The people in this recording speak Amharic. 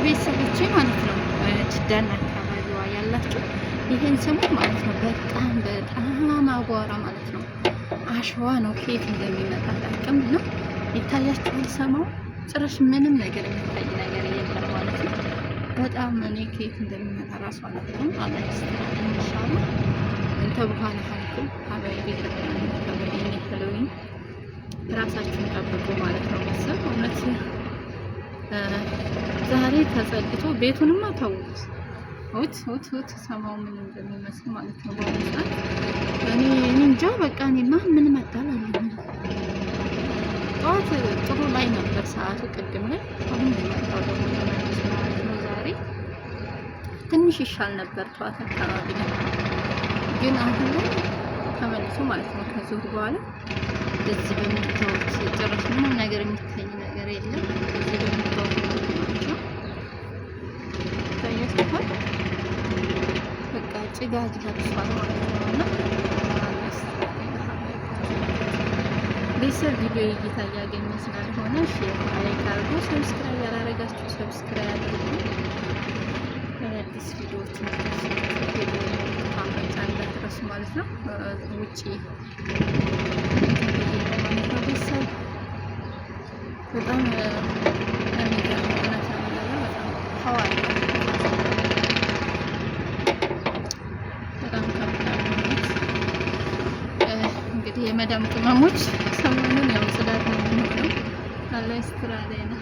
ቤተሰቦቼ ማለት ነው ጅዳና አካባቢዋ ያላችሁ ይሄን ስሙት ማለት ነው። በጣም አቧራ ማለት ነው። አሸዋ ነው። ከየት እንደሚመጣ አላውቅም። እና ይታያችኋል ሰማው ጭራሽ ምንም ነገር የሚታይ ነገር የለም ማለት ነው። በጣም እኔ ከየት እንደሚመጣ ራሱ አላውቅም። አላህ ይስጥልኝ ኢንሻአላህ። እንተ በኋላ ሀልኩም ሀባይ ሀሎዊን ራሳችሁን ጠብቁ ማለት ነው። ቤተሰብ እውነት ዛሬ ተጸድቶ ቤቱንማ ተውት። ውት ሰማው ምን እንደሚመስል ማለት ነው። በአሁኑ ሰዓት እኔ እንጃ በቃ እኔማ ምን መጣል አለ። ጠዋት ጥሩ ላይ ነበር ሰዓቱ ቅድም ላይ፣ አሁን መጣው ደግሞ ተመልሶ ማለት ነው። ዛሬ ትንሽ ይሻል ነበር ጠዋት አካባቢ ላይ፣ ግን አሁን ላይ ተመልሶ ማለት ነው። ከዙር በኋላ እዚህ በሚታወት ጭራሽ ምንም ነገር የሚታይ ነገር የለም። እዚህ በሚታወት ናቸው ታያችኋል። በቃ ጭጋግ ለብሷል ማለት ነው። እና ቤተሰብ ቪዲዮ እይታ እያገኘ ስላልሆነ ሼር ላይክ አድርጉ። ሰብስክራይብ ያላረጋችሁ ሰብስክራይብ አድርጉ። አዲስ ቪዲዮዎች እንዳትረሱ ማለት ነው። ውጪ ቤተሰብ በጣም የሚገርም እውነት ለመናገር በጣም ሀዋል በጣም ከብዳነት እንግዲህ የመዳም ቅመሞች ሰሞኑን ያው ጽዳት ነው የሚሆነው። አላህ ይስጥር አለና